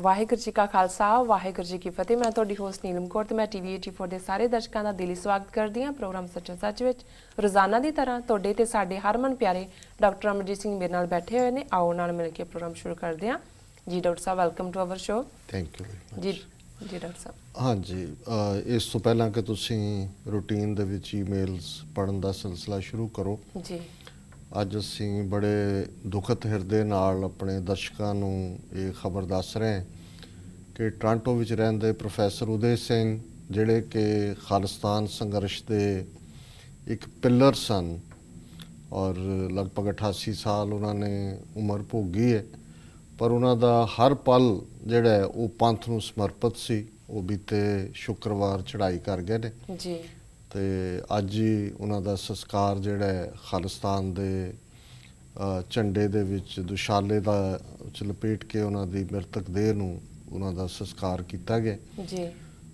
ਵਾਹਿਗੁਰੂ ਜੀ ਕਾ ਖਾਲਸਾ ਵਾਹਿਗੁਰੂ ਜੀ ਕੀ ਫਤਿਹ। मैं ਤੁਹਾਡੀ ਹੋਸਟ ਨੀਲਮ ਕੌਰ ਤੇ मैं TV 84 ਦੇ ਸਾਰੇ ਦਰਸ਼ਕਾਂ ਦਾ ਦਿਲੀ ਸਵਾਗਤ ਕਰਦੀ ਹਾਂ ਪ੍ਰੋਗਰਾਮ ਸੱਚੋ ਸੱਚ ਵਿੱਚ। ਰੋਜ਼ਾਨਾ ਦੀ ਤਰ੍ਹਾਂ ਤੁਹਾਡੇ ਤੇ ਸਾਡੇ ਹਰਮਨ ਪਿਆਰੇ ਡਾਕਟਰ ਅਮਰਜੀਤ ਸਿੰਘ ਮੇਰੇ ਨਾਲ ਬੈਠੇ ਹੋਏ ਨੇ। ਆਓ ਨਾਲ ਮਿਲ ਕੇ ਪ੍ਰੋਗਰਾਮ ਸ਼ੁਰੂ ਕਰਦੇ ਹਾਂ। ਜੀ ਡਾਕਟਰ ਸਾਹਿਬ welcome to our show. Thank you ਜੀ ਜੀ ਡਾਕਟਰ ਸਾਹਿਬ। हाँ जी, ਇਸ ਤੋਂ ਪਹਿਲਾਂ ਕਿ ਤੁਸੀਂ ਰੂਟੀਨ ਦੇ ਵਿੱਚ ਈਮੇਲਸ ਪੜ੍ਹਨ ਦਾ ਸਿਲਸਿਲਾ ਸ਼ੁਰੂ ਕਰੋ, ਜੀ ਅੱਜ ਅਸੀਂ ਬੜੇ ਦੁਖਤ ਹਿਰਦੇ ਨਾਲ ਆਪਣੇ ਦਰਸ਼ਕਾਂ ਨੂੰ ਇਹ ਖਬਰ ਦੱਸ ਰਹੇ ਹਾਂ ਕਿ ਟੋਰਾਂਟੋ ਵਿੱਚ ਰਹਿੰਦੇ ਪ੍ਰੋਫੈਸਰ ਉਦੈ ਸਿੰਘ, ਜਿਹੜੇ ਕਿ ਖਾਲਿਸਤਾਨ ਸੰਘਰਸ਼ ਦੇ ਇੱਕ ਪਿਲਰ ਸਨ ਔਰ ਲਗਭਗ 88 ਸਾਲ ਉਹਨਾਂ ਨੇ ਉਮਰ ਭੋਗੀ ਹੈ, ਪਰ ਉਹਨਾਂ ਦਾ ਹਰ ਪਲ ਜਿਹੜਾ ਹੈ ਉਹ ਪੰਥ ਨੂੰ ਸਮਰਪਿਤ ਸੀ। ਉਹ ਬੀਤੇ ਸ਼ੁੱਕਰਵਾਰ ਚੜ੍ਹਾਈ ਕਰ ਗਏ ਨੇ ਜੀ ਤੇ ਅੱਜ ਹੀ ਉਹਨਾਂ ਦਾ ਸੰਸਕਾਰ ਜਿਹੜਾ ਹੈ ਖਾਲਿਸਤਾਨ ਦੇ ਝੰਡੇ ਦੇ ਵਿੱਚ ਦੁਸ਼ਾਲੇ ਦਾ ਚ ਲਪੇਟ ਕੇ ਉਹਨਾਂ ਦੀ ਮ੍ਰਿਤਕ ਦੇਹ ਨੂੰ ਉਹਨਾਂ ਦਾ ਸੰਸਕਾਰ ਕੀਤਾ ਗਿਆ ਜੀ।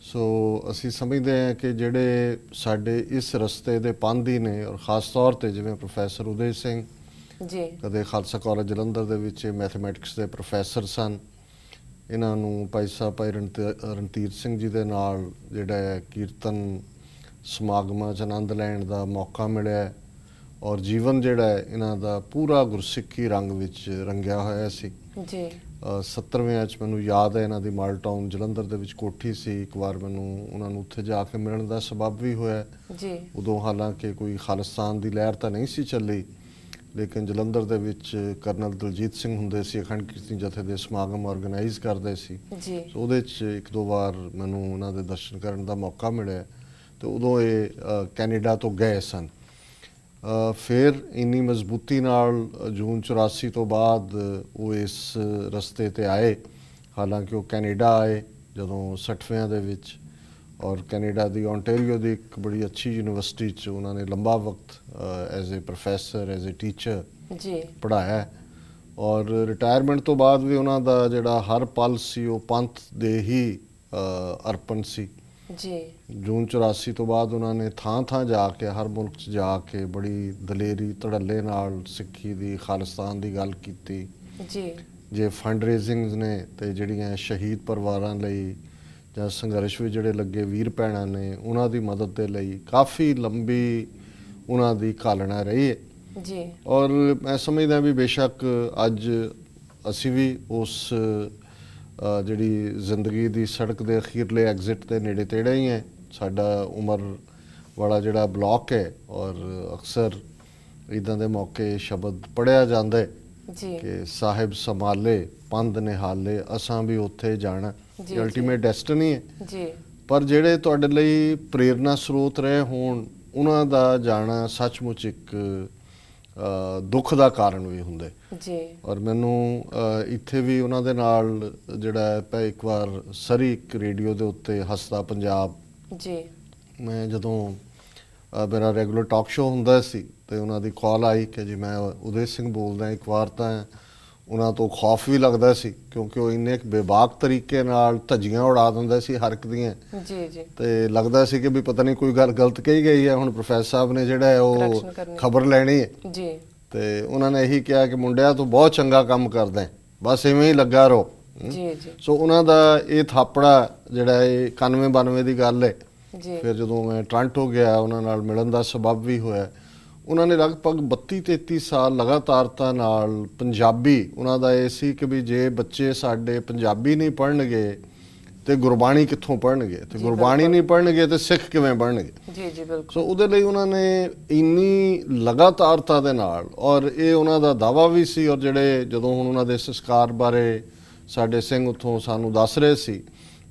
ਸੋ ਅਸੀਂ ਸਮਝਦੇ ਹਾਂ ਕਿ ਜਿਹੜੇ ਸਾਡੇ ਇਸ ਰਸਤੇ ਦੇ ਪਾਂਧੀ ਨੇ ਔਰ ਖ਼ਾਸ ਤੌਰ ਤੇ ਜਿਵੇਂ ਪ੍ਰੋਫੈਸਰ ਉਦੈ ਸਿੰਘ ਜੀ, ਕਦੇ ਖਾਲਸਾ ਕਾਲਜ ਜਲੰਧਰ ਦੇ ਵਿੱਚ ਮੈਥਮੈਟਿਕਸ ਦੇ ਪ੍ਰੋਫੈਸਰ ਸਨ, ਇਹਨਾਂ ਨੂੰ ਭਾਈ ਰਣਧੀਰ ਸਿੰਘ ਜੀ ਦੇ ਨਾਲ ਜਿਹੜਾ ਹੈ ਕੀਰਤਨ ਸਮਾਗਮਾਂ 'ਚ ਆਨੰਦ ਲੈਣ ਦਾ ਮੌਕਾ ਮਿਲਿਆ ਔਰ ਜੀਵਨ ਜਿਹੜਾ ਹੈ ਇਹਨਾਂ ਦਾ ਪੂਰਾ ਗੁਰਸਿੱਖੀ ਰੰਗ ਵਿੱਚ ਰੰਗਿਆ ਹੋਇਆ ਸੀ ਜੀ। 70ਵੇਂ 'ਚ ਮੈਨੂੰ ਯਾਦ ਹੈ ਇਹਨਾਂ ਦੀ ਮਾਲ ਟਾਊਨ ਜਲੰਧਰ ਦੇ ਵਿੱਚ ਕੋਠੀ ਸੀ। ਇੱਕ ਵਾਰ ਮੈਨੂੰ ਉਹਨਾਂ ਨੂੰ ਉੱਥੇ ਜਾ ਕੇ ਮਿਲਣ ਦਾ ਸਬਬ ਵੀ ਹੋਇਆ ਜੀ। ਉਦੋਂ ਹਾਲਾਂਕਿ ਕੋਈ ਖਾਲਿਸਤਾਨ ਦੀ ਲਹਿਰ ਤਾਂ ਨਹੀਂ ਸੀ ਚੱਲੀ, ਲੇਕਿਨ ਜਲੰਧਰ ਦੇ ਵਿੱਚ ਕਰਨਲ ਦਲਜੀਤ ਸਿੰਘ ਹੁੰਦੇ ਸੀ, ਅਖੰਡ ਕੀਰਤਨੀ ਜਥੇ ਦੇ ਸਮਾਗਮ ਆਰਗੇਨਾਈਜ਼ ਕਰਦੇ ਸੀ ਜੀ। ਸੋ ਉਹਦੇ 'ਚ ਇੱਕ ਦੋ ਵਾਰ ਮੈਨੂੰ ਉਹਨਾਂ ਦੇ ਦਰਸ਼ਨ ਕਰਨ ਦਾ ਮੌਕਾ ਮਿਲਿਆ ਤੇ ਉਦੋਂ ਇਹ ਕੈਨੇਡਾ ਤੋਂ ਗਏ ਸਨ। ਫਿਰ ਇੰਨੀ ਮਜ਼ਬੂਤੀ ਨਾਲ ਜੂਨ 84 ਤੋਂ ਬਾਅਦ ਉਹ ਇਸ ਰਸਤੇ ਤੇ ਆਏ। ਹਾਲਾਂਕਿ ਉਹ ਕੈਨੇਡਾ ਆਏ ਜਦੋਂ 60ਵਿਆਂ ਦੇ ਵਿੱਚ ਔਰ ਕੈਨੇਡਾ ਦੀ ਓਨਟਾਰੀਓ ਦੀ ਇੱਕ ਬੜੀ ਅੱਛੀ ਯੂਨੀਵਰਸਿਟੀ 'ਚ ਉਹਨਾਂ ਨੇ ਲੰਬਾ ਵਕਤ as a professor as a teacher ਜੀ ਪੜ੍ਹਾਇਆ ਔਰ ਰਿਟਾਇਰਮੈਂਟ ਤੋਂ ਬਾਅਦ ਵੀ ਉਹਨਾਂ ਦਾ ਜਿਹੜਾ ਹਰ ਪਲ ਸੀ ਉਹ ਪੰਥ ਦੇ ਹੀ ਅਰਪਣ ਸੀ ਜੀ। ਜੂਨ 84 ਤੋਂ ਬਾਅਦ ਉਹਨਾਂ ਨੇ ਥਾਂ ਜਾ ਕੇ ਹਰ ਮੁਲਕ 'ਚ ਜਾ ਕੇ ਬੜੀ ਦਲੇਰੀ ਧੜੱਲੇ ਨਾਲ ਸਿੱਖੀ ਦੀ ਖਾਲਿਸਤਾਨ ਦੀ ਗੱਲ ਕੀਤੀ ਜੀ। ਜੇ ਫੰਡ ਰੇਜ਼ਿੰਗਸ ਨੇ ਤੇ ਜਿਹੜੀਆਂ ਸ਼ਹੀਦ ਪਰਿਵਾਰਾਂ ਲਈ ਜਾਂ ਸੰਘਰਸ਼ ਵਿੱਚ ਜਿਹੜੇ ਲੱਗੇ ਵੀਰ ਭੈਣਾਂ ਨੇ ਉਹਨਾਂ ਦੀ ਮਦਦ ਦੇ ਲਈ ਕਾਫੀ ਲੰਬੀ ਉਹਨਾਂ ਦੀ ਘਾਲਣਾ ਰਹੀ ਹੈ ਜੀ। ਔਰ ਮੈਂ ਸਮਝਦਾ ਵੀ ਬੇਸ਼ੱਕ ਅੱਜ ਅਸੀਂ ਵੀ ਉਸ ਜਿਹੜੀ ਜ਼ਿੰਦਗੀ ਦੀ ਸੜਕ ਦੇ ਅਖੀਰਲੇ ਐਗਜ਼ਿਟ ਦੇ ਨੇੜੇ ਤੇੜੇ ਹੀ ਹੈ। ਸਾਡਾ ਉਮਰ ਵਾਲਾ ਜਿਹੜਾ ਬਲਾਕ ਹੈ ਔਰ ਅਕਸਰ ਇੱਦਾਂ ਦੇ ਮੌਕੇ ਸ਼ਬਦ ਪੜ੍ਹਿਆ ਜਾਂਦਾ ਹੈ ਕਿ ਸਾਹਿਬ ਸੰਭਾਲੇ ਪੰਧ ਨਿਹਾਲੇ ਅਸਾਂ ਵੀ ਉੱਥੇ ਜਾਣਾ, ਇਹ ਅਲਟੀਮੇਟ ਡੈਸਟਨੀ ਹੈ ਜੀ। ਪਰ ਜਿਹੜੇ ਤੁਹਾਡੇ ਲਈ ਪ੍ਰੇਰਨਾ ਸਰੋਤ ਰਹੇ ਹੋਣ ਉਹਨਾਂ ਦਾ ਜਾਣਾ ਸੱਚਮੁੱਚ ਇੱਕ ਦੁੱਖ ਦਾ ਕਾਰਨ ਵੀ ਹੁੰਦਾ ਜੀ। ਔਰ ਮੈਨੂੰ ਇੱਥੇ ਵੀ ਉਹਨਾਂ ਦੇ ਨਾਲ ਜਿਹੜਾ ਹੈ ਇੱਕ ਵਾਰ ਸਰੀ ਇੱਕ ਰੇਡੀਓ ਦੇ ਉੱਤੇ ਹੱਸਦਾ ਪੰਜਾਬ ਜੀ, ਮੈਂ ਜਦੋਂ ਮੇਰਾ ਰੈਗੂਲਰ ਟਾਕ ਸ਼ੋ ਹੁੰਦਾ ਸੀ ਤੇ ਉਹਨਾਂ ਦੀ ਕਾਲ ਆਈ ਕਿ ਜੀ ਮੈਂ ਉਦੈ ਸਿੰਘ ਬੋਲਦਾ। ਇੱਕ ਵਾਰ ਤਾਂ ਉਹਨਾਂ ਤੋਂ ਖੌਫ ਵੀ ਲੱਗਦਾ ਸੀ ਕਿਉਂਕਿ ਉਹ ਇੰਨੇ ਬੇਬਾਕ ਤਰੀਕੇ ਨਾਲ ਧੱਜੀਆਂ ਉਡਾ ਦਿੰਦਾ ਸੀ ਹਰ ਇੱਕ ਦੀਆਂ ਜੀ ਜੀ, ਤੇ ਲੱਗਦਾ ਸੀ ਕਿ ਵੀ ਪਤਾ ਨਹੀਂ ਕੋਈ ਗੱਲ ਗਲਤ ਕਹੀ ਗਈ ਹੈ, ਹੁਣ ਪ੍ਰੋਫੈਸਰ ਸਾਹਿਬ ਨੇ ਜਿਹੜਾ ਹੈ ਉਹ ਖਬਰ ਲੈਣੀ ਹੈ ਜੀ। ਤੇ ਉਹਨਾਂ ਨੇ ਇਹੀ ਕਿਹਾ ਕਿ ਮੁੰਡਿਆਂ ਤੋਂ ਬਹੁਤ ਚੰਗਾ ਕੰਮ ਕਰਦਾ, ਬਸ ਇਵੇਂ ਹੀ ਲੱਗਾ ਰਹੋ ਜੀ ਜੀ। ਸੋ ਉਹਨਾਂ ਦਾ ਇਹ ਥਾਪੜਾ ਜਿਹੜਾ ਇਹ 91-92 ਦੀ ਗੱਲ ਹੈ ਜੀ। ਫਿਰ ਜਦੋਂ ਮੈਂ ਟੋਰਾਂਟੋ ਗਿਆ ਉਹਨਾਂ ਨਾਲ ਮਿਲਣ ਦਾ ਸਬਬ ਵੀ ਹੋਇਆ। ਉਹਨਾਂ ਨੇ ਲਗਭਗ 32-33 ਸਾਲ ਲਗਾਤਾਰਤਾ ਨਾਲ ਪੰਜਾਬੀ, ਉਹਨਾਂ ਦਾ ਇਹ ਸੀ ਕਿ ਵੀ ਜੇ ਬੱਚੇ ਸਾਡੇ ਪੰਜਾਬੀ ਨਹੀਂ ਪੜ੍ਹਨਗੇ ਤੇ ਗੁਰਬਾਣੀ ਕਿੱਥੋਂ ਪੜ੍ਹਨਗੇ, ਤੇ ਗੁਰਬਾਣੀ ਨਹੀਂ ਪੜ੍ਹਨਗੇ ਤੇ ਸਿੱਖ ਕਿਵੇਂ ਪੜ੍ਹਨਗੇ ਜੀ ਜੀ ਬਿਲਕੁਲ। ਸੋ ਉਹਦੇ ਲਈ ਉਹਨਾਂ ਨੇ ਇੰਨੀ ਲਗਾਤਾਰਤਾ ਦੇ ਨਾਲ ਔਰ ਇਹ ਉਹਨਾਂ ਦਾ ਦਾਅਵਾ ਵੀ ਸੀ ਔਰ ਜਿਹੜੇ ਜਦੋਂ ਹੁਣ ਉਹਨਾਂ ਦੇ ਸੰਸਕਾਰ ਬਾਰੇ ਸਾਡੇ ਸਿੰਘ ਉੱਥੋਂ ਸਾਨੂੰ ਦੱਸ ਰਹੇ ਸੀ,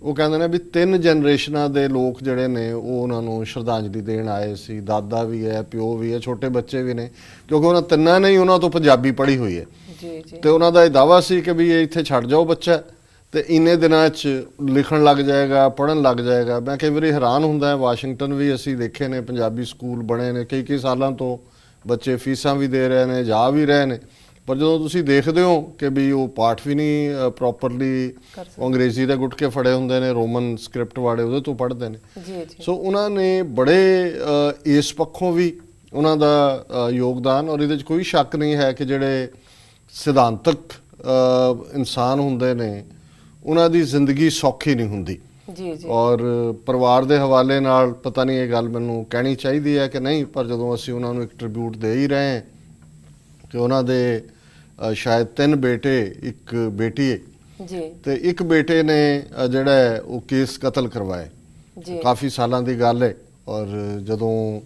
ਉਹ ਕਹਿੰਦੇ ਨੇ ਵੀ 3 ਜਨਰੇਸ਼ਨਾਂ ਦੇ ਲੋਕ ਜਿਹੜੇ ਨੇ ਉਹ ਉਹਨਾਂ ਨੂੰ ਸ਼ਰਧਾਂਜਲੀ ਦੇਣ ਆਏ ਸੀ। ਦਾਦਾ ਵੀ ਹੈ, ਪਿਓ ਵੀ ਹੈ, ਛੋਟੇ ਬੱਚੇ ਵੀ ਨੇ, ਕਿਉਂਕਿ ਉਹਨਾਂ ਤਿੰਨਾਂ ਨੇ ਹੀ ਉਹਨਾਂ ਤੋਂ ਪੰਜਾਬੀ ਪੜ੍ਹੀ ਹੋਈ ਹੈ ਜੀ ਜੀ। ਤੇ ਉਹਨਾਂ ਦਾ ਇਹ ਦਾਅਵਾ ਸੀ ਕਿ ਵੀ ਇਹ ਇੱਥੇ ਛੱਡ ਜਾਓ ਬੱਚਾ ਤੇ ਇੰਨੇ ਦਿਨਾਂ 'ਚ ਲਿਖਣ ਲੱਗ ਜਾਏਗਾ, ਪੜ੍ਹਨ ਲੱਗ ਜਾਏਗਾ। ਮੈਂ ਕਈ ਵਾਰੀ ਹੈਰਾਨ ਹੁੰਦਾ ਹੈ, ਵਾਸ਼ਿੰਗਟਨ ਵੀ ਅਸੀਂ ਦੇਖੇ ਨੇ ਪੰਜਾਬੀ ਸਕੂਲ ਬਣੇ ਨੇ, ਕਈ ਸਾਲਾਂ ਤੋਂ ਬੱਚੇ ਫੀਸਾਂ ਵੀ ਦੇ ਰਹੇ ਨੇ, ਜਾ ਵੀ ਰਹੇ ਨੇ, ਪਰ ਜਦੋਂ ਤੁਸੀਂ ਦੇਖਦੇ ਹੋ ਕਿ ਵੀ ਉਹ ਪਾਠ ਵੀ ਨਹੀਂ ਪ੍ਰੋਪਰਲੀ ਅੰਗਰੇਜ਼ੀ ਦੇ ਗੁਟਕੇ ਫੜੇ ਹੁੰਦੇ ਨੇ, ਰੋਮਨ ਸਕ੍ਰਿਪਟ ਵਾਲੇ ਉਹਦੇ ਤੋਂ ਪੜ੍ਹਦੇ ਨੇ। ਸੋ ਉਹਨਾਂ ਨੇ ਬੜੇ ਇਸ ਪੱਖੋਂ ਵੀ ਉਹਨਾਂ ਦਾ ਯੋਗਦਾਨ, ਔਰ ਇਹਦੇ 'ਚ ਕੋਈ ਸ਼ੱਕ ਨਹੀਂ ਹੈ ਕਿ ਜਿਹੜੇ ਸਿਧਾਂਤਕ ਇਨਸਾਨ ਹੁੰਦੇ ਨੇ ਉਹਨਾਂ ਦੀ ਜ਼ਿੰਦਗੀ ਸੌਖੀ ਨਹੀਂ ਹੁੰਦੀ ਜੀ ਜੀ। ਔਰ ਪਰਿਵਾਰ ਦੇ ਹਵਾਲੇ ਨਾਲ ਪਤਾ ਨਹੀਂ ਇਹ ਗੱਲ ਮੈਨੂੰ ਕਹਿਣੀ ਚਾਹੀਦੀ ਹੈ ਕਿ ਨਹੀਂ, ਪਰ ਜਦੋਂ ਅਸੀਂ ਉਹਨਾਂ ਨੂੰ ਇੱਕ ਟ੍ਰਿਬਿਊਟ ਦੇ ਹੀ ਰਹੇ ਹਾਂ ਕਿ ਉਹਨਾਂ ਦੇ ਸ਼ਾਇਦ 3 ਬੇਟੇ, 1 ਬੇਟੀ ਹੈ ਜੀ, ਤੇ 1 ਬੇਟੇ ਨੇ ਜਿਹੜਾ ਹੈ ਉਹ ਕੇਸ ਕਤਲ ਕਰਵਾਏ ਜੀ। ਕਾਫੀ ਸਾਲਾਂ ਦੀ ਗੱਲ ਹੈ। ਔਰ ਜਦੋਂ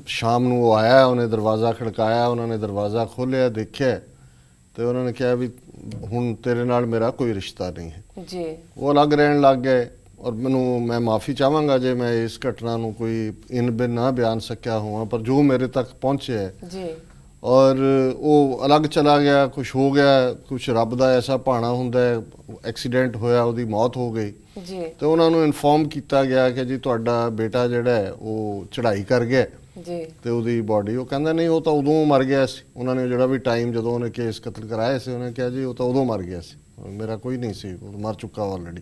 ਸ਼ਾਮ ਨੂੰ ਉਹ ਆਇਆ, ਉਹਨੇ ਦਰਵਾਜ਼ਾ ਖੜਕਾਇਆ, ਉਹਨਾਂ ਨੇ ਦਰਵਾਜ਼ਾ ਖੋਲ੍ਹਿਆ, ਦੇਖਿਆ ਤੇ ਉਹਨਾਂ ਨੇ ਕਿਹਾ ਵੀ ਹੁਣ ਤੇਰੇ ਨਾਲ ਮੇਰਾ ਕੋਈ ਰਿਸ਼ਤਾ ਨਹੀਂ ਹੈ ਜੀ। ਉਹ ਅਲੱਗ ਰਹਿਣ ਲੱਗ ਗਏ। ਔਰ ਮੈਂ ਮਾਫੀ ਚਾਹਾਂਗਾ ਜੇ ਮੈਂ ਇਸ ਘਟਨਾ ਨੂੰ ਕੋਈ ਇਨ ਬਿਨ ਨਾ ਬਿਆਨ ਸਕਿਆ ਹੋਵਾਂ, ਪਰ ਜੋ ਮੇਰੇ ਤੱਕ ਪਹੁੰਚਿਆ ਜੀ। ਔਰ ਉਹ ਅਲੱਗ ਚਲਾ ਗਿਆ, ਕੁਛ ਹੋ ਗਿਆ, ਕੁਛ ਰੱਬ ਦਾ ਐਸਾ ਭਾਣਾ ਹੁੰਦਾ ਹੈ, ਐਕਸੀਡੈਂਟ ਹੋਇਆ, ਉਹਦੀ ਮੌਤ ਹੋ ਗਈ ਜੀ। ਤੇ ਉਹਨਾਂ ਨੂੰ ਇਨਫੋਰਮ ਕੀਤਾ ਗਿਆ ਕਿ ਜੀ ਤੁਹਾਡਾ ਬੇਟਾ ਜਿਹੜਾ ਹੈ ਉਹ ਚੜ੍ਹਾਈ ਕਰ ਗਿਆ ਜੀ। ਤੇ ਉਹਦੀ ਬਾਡੀ, ਉਹ ਕਹਿੰਦਾ ਨਹੀਂ ਉਹ ਤਾਂ ਉਦੋਂ ਮਰ ਗਿਆ ਸੀ। ਉਹਨਾਂ ਨੇ ਜਿਹੜਾ ਵੀ ਟਾਈਮ ਜਦੋਂ ਉਹਨੇ ਕੇਸ ਕਤਲ ਕਰਾਇਆ ਸੀ, ਉਹਨੇ ਕਿਹਾ ਜੀ ਉਹ ਤਾਂ ਉਦੋਂ ਮਰ ਗਿਆ ਸੀ, ਮੇਰਾ ਕੋਈ ਨਹੀਂ ਸੀ, ਉਹ ਮਰ ਚੁੱਕਾ ਆਲਰੇਡੀ।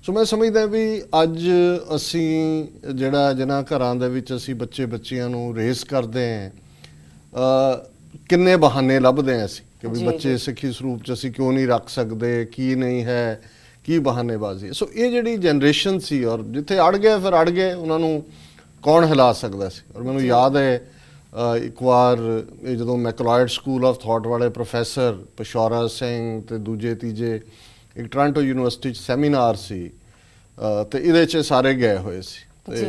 ਸੋ ਮੈਂ ਸਮਝਦਾ ਵੀ ਅੱਜ ਅਸੀਂ ਜਿਹੜਾ ਜਿਨ੍ਹਾਂ ਘਰਾਂ ਦੇ ਵਿੱਚ ਅਸੀਂ ਬੱਚਿਆਂ ਨੂੰ ਰੇਸ ਕਰਦੇ ਹਾਂ, ਕਿੰਨੇ ਬਹਾਨੇ ਲੱਭਦੇ ਹਾਂ ਅਸੀਂ ਕਿ ਵੀ ਬੱਚੇ ਸਿੱਖੀ ਸਰੂਪ 'ਚ ਅਸੀਂ ਕਿਉਂ ਨਹੀਂ ਰੱਖ ਸਕਦੇ, ਕੀ ਨਹੀਂ ਹੈ, ਕੀ ਬਹਾਨੇਬਾਜ਼ੀ। ਸੋ ਇਹ ਜਿਹੜੀ ਜਨਰੇਸ਼ਨ ਸੀ, ਔਰ ਜਿੱਥੇ ਅੜ ਗਏ ਫਿਰ ਅੜ ਗਏ, ਉਹਨਾਂ ਨੂੰ ਕੌਣ ਹਿਲਾ ਸਕਦਾ ਸੀ। ਔਰ ਮੈਨੂੰ ਯਾਦ ਹੈ ਇੱਕ ਵਾਰ ਇਹ ਜਦੋਂ ਮੈਕਲੋਇਡ ਸਕੂਲ ਆਫ ਥਾਟ ਵਾਲੇ ਪ੍ਰੋਫੈਸਰ ਪਿਸ਼ੌਰਾ ਸਿੰਘ ਤੇ ਦੂਜੇ ਤੀਜੇ ਇੱਕ ਟੋਰਾਂਟੋ ਯੂਨੀਵਰਸਿਟੀ 'ਚ ਸੈਮੀਨਾਰ ਸੀ ਤੇ ਇਹਦੇ 'ਚ ਸਾਰੇ ਗਏ ਹੋਏ ਸੀ ਤੇ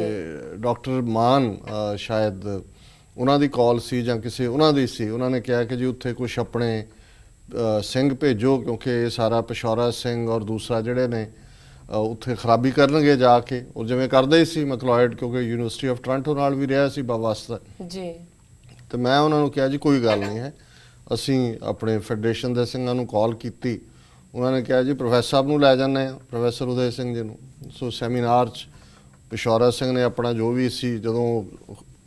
ਡਾਕਟਰ ਮਾਨ ਸ਼ਾਇਦ ਉਹਨਾਂ ਦੀ ਕਾਲ ਸੀ ਜਾਂ ਕਿਸੇ ਉਹਨਾਂ ਦੀ ਸੀ, ਉਹਨਾਂ ਨੇ ਕਿਹਾ ਕਿ ਜੀ ਉੱਥੇ ਕੁਛ ਆਪਣੇ ਸਿੰਘ ਭੇਜੋ ਕਿਉਂਕਿ ਇਹ ਸਾਰਾ ਪਿਸ਼ੌਰਾ ਸਿੰਘ ਔਰ ਦੂਸਰਾ ਜਿਹੜੇ ਨੇ ਉੱਥੇ ਖਰਾਬੀ ਕਰਨਗੇ ਜਾ ਕੇ। ਉਹ ਜਿਵੇਂ ਕਰਦੇ ਹੀ ਸੀ ਮੈਕਲੋਇਡ, ਕਿਉਂਕਿ ਯੂਨੀਵਰਸਿਟੀ ਆਫ ਟੋਰਾਂਟੋ ਨਾਲ ਵੀ ਰਿਹਾ ਸੀ ਬਾਵਾਸਤਾ ਜੀ। ਤੇ ਮੈਂ ਉਹਨਾਂ ਨੂੰ ਕਿਹਾ ਜੀ ਕੋਈ ਗੱਲ ਨਹੀਂ ਹੈ, ਅਸੀਂ ਆਪਣੇ ਫੈਡਰੇਸ਼ਨ ਦੇ ਸਿੰਘਾਂ ਨੂੰ ਕਾਲ ਕੀਤੀ, ਉਹਨਾਂ ਨੇ ਕਿਹਾ ਜੀ ਪ੍ਰੋਫੈਸਰ ਸਾਹਿਬ ਨੂੰ ਲੈ ਜਾਂਦੇ ਹਾਂ, ਪ੍ਰੋਫੈਸਰ ਉਦੈ ਸਿੰਘ ਜੀ ਨੂੰ। ਸੋ ਸੈਮੀਨਾਰ 'ਚ ਪਿਸ਼ੌਰਾ ਸਿੰਘ ਨੇ ਆਪਣਾ ਜੋ ਵੀ ਸੀ, ਜਦੋਂ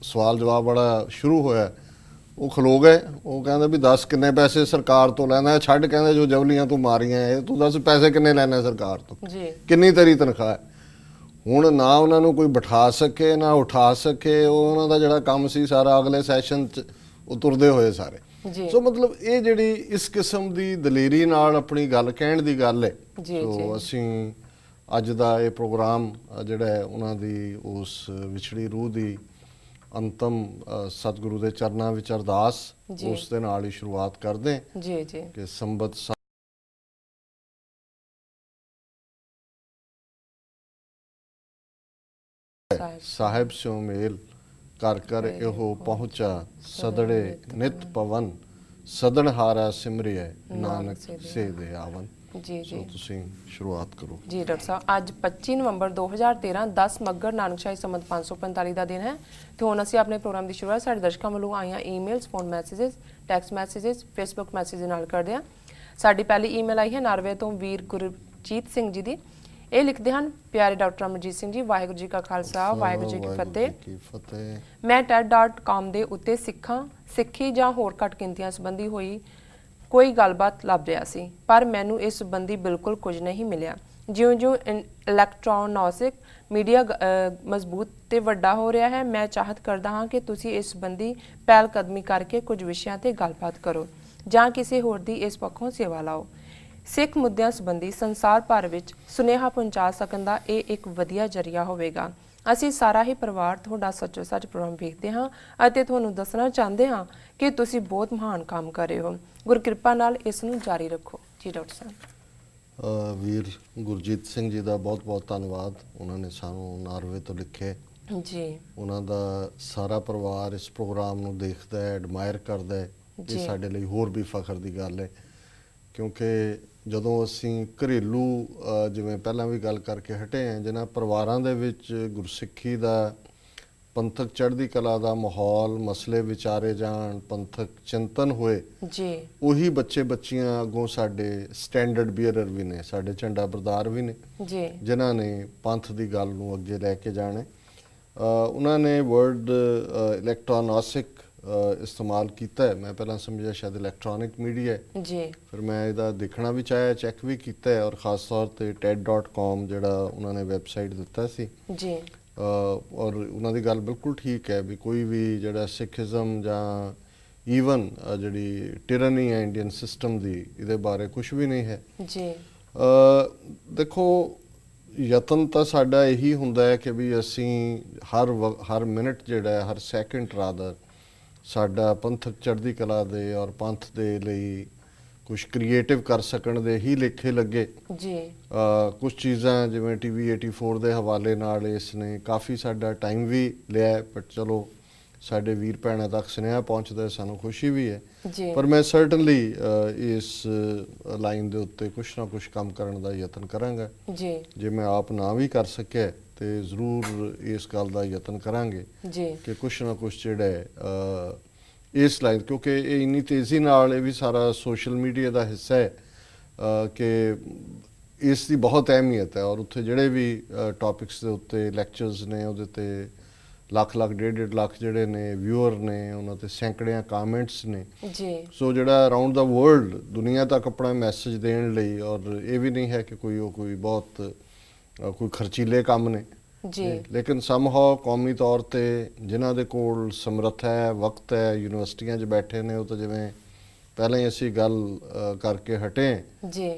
ਸਵਾਲ ਜਵਾਬ ਬੜਾ ਸ਼ੁਰੂ ਹੋਇਆ, ਉਹ ਖਲੋ ਗਏ। ਉਹ ਕਹਿੰਦੇ ਵੀ ਦੱਸ ਕਿੰਨੇ ਪੈਸੇ ਸਰਕਾਰ ਤੋਂ ਲੈਣਾ, ਛੱਡ ਕਹਿੰਦੇ ਜੋ ਜਵਲੀਆਂ ਤੂੰ ਮਾਰੀਆਂ ਇਹ, ਤੂੰ ਦੱਸ ਪੈਸੇ ਕਿੰਨੇ ਲੈਣੇ ਸਰਕਾਰ ਤੋਂ, ਕਿੰਨੀ ਤੇਰੀ ਤਨਖਾਹ ਹੈ। ਹੁਣ ਨਾ ਉਹਨਾਂ ਨੂੰ ਕੋਈ ਬਿਠਾ ਸਕੇ ਨਾ ਉਠਾ ਸਕੇ, ਉਹ ਉਹਨਾਂ ਦਾ ਜਿਹੜਾ ਕੰਮ ਸੀ ਸਾਰਾ ਅਗਲੇ ਸੈਸ਼ਨ 'ਚ ਉਹ ਤੁਰਦੇ ਹੋਏ ਸਾਰੇ। ਸੋ ਮਤਲਬ ਇਹ ਜਿਹੜੀ ਇਸ ਕਿਸਮ ਦੀ ਦਲੇਰੀ ਨਾਲ ਆਪਣੀ ਗੱਲ ਕਹਿਣ ਦੀ ਗੱਲ ਹੈ। ਸੋ ਅਸੀਂ ਅੱਜ ਦਾ ਇਹ ਪ੍ਰੋਗਰਾਮ ਜਿਹੜਾ ਹੈ ਉਹਨਾਂ ਦੀ ਉਸ ਵਿਛੜੀ ਰੂਹ ਦੀ ਅੰਤਮ ਸਤਿਗੁਰੂ ਦੇ ਚਰਨਾਂ ਵਿੱਚ ਅਰਦਾਸ ਉਸ ਦੇ ਨਾਲ ਹੀ ਸ਼ੁਰੂਆਤ ਕਰਦੇ ਜੀ ਜੀ ਕਿ ਸੰਬਤ ਸਾਹਿਬ ਸਿਉ ਮੇਲ ਕਰ ਕਰ ਇਹੋ ਪਹੁੰਚਾ ਸਦੜੇ ਨਿਤ ਪਵਨ ਸਦਣ ਹਾਰਾ ਸਿਮਰਿਐ ਨਾਨਕ ਸੇ ਦੇ ਆਵਨ। ਜੀ ਜੀ ਤੁਸੀਂ ਸ਼ੁਰੂਆਤ ਕਰੋ ਜੀ ਡਾਕਟਰ ਸਾਹਿਬ। ਅੱਜ 25 ਨਵੰਬਰ 2013 10 ਮੱਘਰ ਨਾਨਕਸ਼ਾਹੀ ਸੰਮਤ 545 ਦਾ ਦਿਨ ਹੈ ਤੇ ਹੁਣ ਅਸੀਂ ਆਪਣੇ ਪ੍ਰੋਗਰਾਮ ਦੀ ਸ਼ੁਰੂਆਤ ਸਾਡੇ ਦਰਸ਼ਕਾਂ ਵੱਲੋਂ ਆਈਆਂ emails, phone messages, text messages, Facebook message ਨਾਲ ਕਰਦੇ ਹਾਂ। ਸਾਡੀ ਪਹਿਲੀ ਈਮੇਲ ਆਈ ਹੈ ਨਾਰਵੇ ਤੋਂ ਵੀਰ ਗੁਰਜੀਤ ਸਿੰਘ ਜੀ ਦੀ। ਇਹ ਲਿਖਦੇ ਹਨ, ਪਿਆਰੇ ਡਾਕਟਰ ਅਮਰਜੀਤ ਸਿੰਘ ਜੀ, ਵਾਹਿਗੁਰੂ ਜੀ ਕਾ ਖਾਲਸਾ ਵਾਹਿਗੁਰੂ ਜੀ ਕੀ ਫਤਿਹ। ਮੈਂ TED.com ਦੇ ਉੱਤੇ ਸਿੱਖੀ ਜਾਂ ਹੋਰ ਘੱਟ ਗਿਣਤੀਆਂ ਸੰਬੰਧੀ ਹੋਈ ਕੋਈ ਗੱਲਬਾਤ ਲੱਭ ਰਿਹਾ ਸੀ, ਪਰ ਮੈਨੂੰ ਇਸ ਸੰਬੰਧੀ ਬਿਲਕੁਲ ਕੁਝ ਨਹੀਂ ਮਿਲਿਆ। ਜਿਉਂ-ਜਿਉਂ ਇਲੈਕਟ੍ਰੋਨਿਕ ਮੀਡੀਆ ਮਜ਼ਬੂਤ ਤੇ ਵੱਡਾ ਹੋ ਰਿਹਾ ਹੈ, ਮੈਂ ਚਾਹਤ ਕਰਦਾ ਹਾਂ ਕਿ ਤੁਸੀਂ ਇਸ ਸੰਬੰਧੀ ਪਹਿਲ ਕਦਮੀ ਕਰਕੇ ਕੁਝ ਵਿਸ਼ਿਆਂ ਤੇ ਗੱਲਬਾਤ ਕਰੋ ਜਾਂ ਕਿਸੇ ਹੋਰ ਦੀ ਇਸ ਪੱਖੋਂ ਸੇਵਾ ਲਾਓ। ਸਿੱਖ ਮੁੱਦਿਆਂ ਸੰਬੰਧੀ ਸੰਸਾਰ ਭਰ ਵਿੱਚ ਸੁਨੇਹਾ ਪਹੁੰਚਾ ਸਕਣ ਦਾ ਇਹ ਇੱਕ ਵਧੀਆ ਜ਼ਰੀਆ ਹੋਵੇਗਾ। ਅਸੀਂ ਸਾਰਾ ਹੀ ਪਰਿਵਾਰ ਤੁਹਾਡਾ ਸੱਚੋ ਸੱਚ ਪ੍ਰੋਗਰਾਮ ਵੇਖਦੇ ਹਾਂ ਅਤੇ ਤੁਹਾਨੂੰ ਦੱਸਣਾ ਚਾਹੁੰਦੇ ਹਾਂ ਕਿ ਤੁਸੀਂ ਬਹੁਤ ਮਹਾਨ ਕੰਮ ਕਰ ਰਹੇ ਹੋ। ਗੁਰਕਿਰਪਾ ਨਾਲ ਇਸ ਨੂੰ ਜਾਰੀ ਰੱਖੋ। ਜੀ ਡਾਕਟਰ ਸਾਹਿਬ। ਵੀਰ ਗੁਰਜੀਤ ਸਿੰਘ ਜੀ ਦਾ ਬਹੁਤ ਬਹੁਤ ਧੰਨਵਾਦ। ਉਹਨਾਂ ਨੇ ਸਾਨੂੰ ਨਾਰਵੇ ਤੋਂ ਲਿਖੇ ਜੀ। ਉਹਨਾਂ ਦਾ ਸਾਰਾ ਪਰਿਵਾਰ ਇਸ ਪ੍ਰੋਗਰਾਮ ਨੂੰ ਦੇਖਦਾ ਹੈ, ਐਡਮਾਇਰ ਕਰਦਾ ਹੈ। ਇਹ ਸਾਡੇ ਲਈ ਹੋਰ ਵੀ ਫਖਰ ਦੀ ਗੱਲ ਹੈ, ਕਿਉਂਕਿ ਜਦੋਂ ਅਸੀਂ ਘਰੇਲੂ ਜਿਵੇਂ ਪਹਿਲਾਂ ਵੀ ਗੱਲ ਕਰਕੇ ਹਟੇ ਹਾਂ, ਜਿਨ੍ਹਾਂ ਪਰਿਵਾਰਾਂ ਦੇ ਵਿੱਚ ਗੁਰਸਿੱਖੀ ਦਾ, ਪੰਥਕ ਚੜ੍ਹਦੀ ਕਲਾ ਦਾ ਮਾਹੌਲ, ਮਸਲੇ ਵਿਚਾਰੇ ਜਾਣ, ਪੰਥਕ ਚਿੰਤਨ ਹੋਏ ਜੀ, ਉਹੀ ਬੱਚੇ ਬੱਚੀਆਂ ਅੱਗੋਂ ਸਾਡੇ ਸਟੈਂਡਰਡ ਬੀਅਰਰ ਵੀ ਨੇ, ਸਾਡੇ ਝੰਡਾ ਬਰਦਾਰ ਵੀ ਨੇ ਜੀ, ਜਿਨ੍ਹਾਂ ਨੇ ਪੰਥ ਦੀ ਗੱਲ ਨੂੰ ਅੱਗੇ ਲੈ ਕੇ ਜਾਣਾ। ਉਹਨਾਂ ਨੇ ਵਰਡ ਇਲੈਕਟ੍ਰੋਨਿਕ ਇਸਤੇਮਾਲ ਕੀਤਾ ਹੈ। ਮੈਂ ਪਹਿਲਾਂ ਸਮਝਿਆ ਸ਼ਾਇਦ ਇਲੈਕਟ੍ਰੋਨਿਕ ਮੀਡੀਆ ਹੈ ਜੀ, ਫਿਰ ਮੈਂ ਇਹਦਾ ਦੇਖਣਾ ਵੀ ਚਾਹਿਆ, ਚੈੱਕ ਵੀ ਕੀਤਾ ਹੈ, ਔਰ ਖਾਸ ਤੌਰ ਤੇ TED.com ਜਿਹੜਾ ਉਹਨਾਂ ਨੇ ਵੈਬਸਾਈਟ ਦਿੱਤਾ ਸੀ ਜੀ, ਔਰ ਉਹਨਾਂ ਦੀ ਗੱਲ ਬਿਲਕੁਲ ਠੀਕ ਹੈ ਵੀ ਕੋਈ ਵੀ ਜਿਹੜਾ ਸਿੱਖੀਜ਼ਮ ਜਾਂ ਈਵਨ ਜਿਹੜੀ ਟਿਰਨੀ ਹੈ ਇੰਡੀਅਨ ਸਿਸਟਮ ਦੀ, ਇਹਦੇ ਬਾਰੇ ਕੁਝ ਵੀ ਨਹੀਂ ਹੈ ਜੀ। ਦੇਖੋ ਯਤਨ ਤਾਂ ਸਾਡਾ ਇਹੀ ਹੁੰਦਾ ਹੈ ਕਿ ਵੀ ਅਸੀਂ ਹਰ ਮਿੰਟ ਜਿਹੜਾ ਹੈ, ਹਰ ਸੈਕਿੰਡ ਰਾਦਰ ਸਾਡਾ ਪੰਥਕ ਚੜ੍ਹਦੀ ਕਲਾ ਦੇ ਔਰ ਪੰਥ ਦੇ ਲਈ ਕੁਝ ਕ੍ਰੀਏਟਿਵ ਕਰ ਸਕਣ ਦੇ ਹੀ ਲੇਖੇ ਲੱਗੇ ਜੀ। ਕੁਝ ਚੀਜ਼ਾਂ ਜਿਵੇਂ ਟੀਵੀ 84 ਦੇ ਹਵਾਲੇ ਨਾਲ ਇਸ ਨੇ ਕਾਫੀ ਸਾਡਾ ਟਾਈਮ ਵੀ ਲਿਆ, ਪਰ ਚਲੋ ਸਾਡੇ ਵੀਰ ਭੈਣਾਂ ਤੱਕ ਸੁਨੇਹਾ ਪਹੁੰਚਦਾ, ਸਾਨੂੰ ਖੁਸ਼ੀ ਵੀ ਹੈ ਜੀ। ਪਰ ਮੈਂ ਸਰਟਨਲੀ ਇਸ ਲਾਈਨ ਦੇ ਉੱਤੇ ਕੁਛ ਨਾ ਕੁਛ ਕੰਮ ਕਰਨ ਦਾ ਯਤਨ ਕਰਾਂਗਾ ਜੀ। ਜੇ ਮੈਂ ਆਪ ਨਾ ਵੀ ਕਰ ਸਕਿਆ ਤੇ ਜ਼ਰੂਰ ਇਸ ਗੱਲ ਦਾ ਯਤਨ ਕਰਾਂਗੇ ਜੀ ਕਿ ਕੁਛ ਨਾ ਕੁਛ ਜਿਹੜਾ ਹੈ ਇਸ ਲਾਈਨ, ਕਿਉਂਕਿ ਇਹ ਇੰਨੀ ਤੇਜ਼ੀ ਨਾਲ ਇਹ ਵੀ ਸਾਰਾ ਸੋਸ਼ਲ ਮੀਡੀਆ ਦਾ ਹਿੱਸਾ ਹੈ ਕਿ ਇਸ ਦੀ ਬਹੁਤ ਅਹਿਮੀਅਤ ਹੈ ਔਰ ਉੱਥੇ ਜਿਹੜੇ ਵੀ ਟੌਪਿਕਸ ਦੇ ਉੱਤੇ ਲੈਕਚਰਸ ਨੇ ਉਹਦੇ ਤੇ ਲੱਖ 1.5 ਲੱਖ ਜਿਹੜੇ ਨੇ ਵਿਊਅਰ ਨੇ, ਉਹਨਾਂ ਤੇ ਸੈਂਕੜਿਆਂ ਕਮੈਂਟਸ ਨੇ ਜੀ। ਸੋ ਜਿਹੜਾ ਅਰਾਊਂਡ ਦਾ ਵਰਲਡ ਦੁਨੀਆ ਤੱਕ ਆਪਣਾ ਮੈਸੇਜ ਦੇਣ ਲਈ, ਔਰ ਇਹ ਵੀ ਨਹੀਂ ਹੈ ਕਿ ਕੋਈ ਬਹੁਤ ਕੋਈ ਖਰਚੀਲੇ ਕੰਮ ਨੇ ਜੀ। ਲੇਕਿਨ ਸਮਹਾਉ ਕੌਮੀ ਤੌਰ ਤੇ ਜਿਨ੍ਹਾਂ ਦੇ ਕੋਲ ਸਮਰੱਥਾ ਹੈ, ਵਕਤ ਹੈ, ਯੂਨੀਵਰਸਿਟੀਆਂ 'ਚ ਬੈਠੇ ਨੇ, ਉਹ ਤਾਂ ਜਿਵੇਂ ਪਹਿਲਾਂ ਹੀ ਅਸੀਂ ਗੱਲ ਕਰਕੇ ਹਟੇ ਜੀ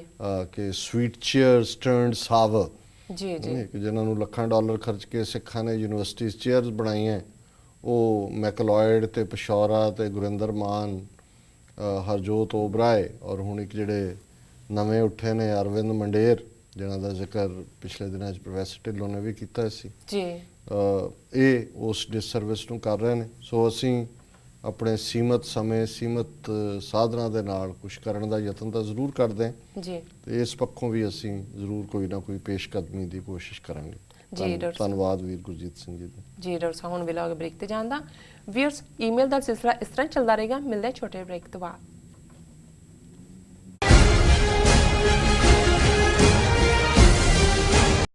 ਕਿ ਸਵੀਟ ਚੇਅਰਸ ਟਰਨਡ ਸਾਵਰ ਜੀ। ਜੀ ਕਿ ਜਿਨ੍ਹਾਂ ਨੂੰ ਲੱਖਾਂ ਡਾਲਰ ਖਰਚ ਕੇ ਸਿੱਖਾਂ ਨੇ ਯੂਨੀਵਰਸਿਟੀਜ਼ ਚੇਅਰਸ ਬਣਾਈਆਂ, ਉਹ ਮੈਕਲੋਇਡ ਤੇ ਪਿਸ਼ੌਰਾ ਤੇ ਗੁਰਿੰਦਰ ਮਾਨ, ਹਰਜੋਤ ਓਬਰਾਏ ਔਰ ਹੁਣ ਇੱਕ ਜਿਹੜੇ ਨਵੇਂ ਉੱਠੇ ਨੇ ਅਰਵਿੰਦ ਮੰਡੇਰ, ਜਿਨ੍ਹਾਂ ਦਾ ਜ਼ਿਕਰ ਪਿਛਲੇ ਦਿਨਾਂ 'ਚ ਪ੍ਰੋਫੈਸਰ ਢਿੱਲੋਂ ਨੇ ਵੀ ਕੀਤਾ ਸੀ, ਜੀ। ਇਹ ਉਸ ਡਿਸਸਰਵਿਸ ਨੂੰ ਕਰ ਰਹੇ ਨੇ। ਸੋ ਅਸੀਂ ਆਪਣੇ ਸੀਮਤ ਸਮੇਂ, ਸੀਮਤ ਸਾਧਨਾਂ ਦੇ ਨਾਲ ਕੁਝ ਕਰਨ ਦਾ ਯਤਨ ਤਾਂ ਜ਼ਰੂਰ ਕਰਦੇ ਹਾਂ ਜੀ। ਤੇ ਇਸ ਪੱਖੋਂ ਵੀ ਅਸੀਂ ਜ਼ਰੂਰ ਕੋਈ ਨਾ ਕੋਈ ਪੇਸ਼ਕਦਮੀ ਦੀ ਕੋਸ਼ਿਸ਼ ਕਰਾਂਗੇ। ਜੀ ਡਾਕਟਰ ਧੰਨਵਾਦ ਵੀਰ ਗੁਰਜੀਤ ਸਿੰਘ ਜੀ ਦਾ। ਜੀ ਡਾਕਟਰ ਸਾਹਿਬ, ਹੁਣ ਵੇਲਾ ਹੋ ਗਿਆ ਬ੍ਰੇਕ ਤੇ ਜਾਣ ਦਾ। ਵੀਅਰਸ, ਈਮੇਲ ਦਾ ਸਿਲਸਿਲਾ ਇਸ ਤਰ੍ਹਾਂ ਚੱਲਦਾ ਰਹੇਗਾ। ਮਿਲਦੇ ਹਾਂ ਛੋਟੇ ਬ੍ਰੇਕ ਤੋਂ ਬਾਅਦ।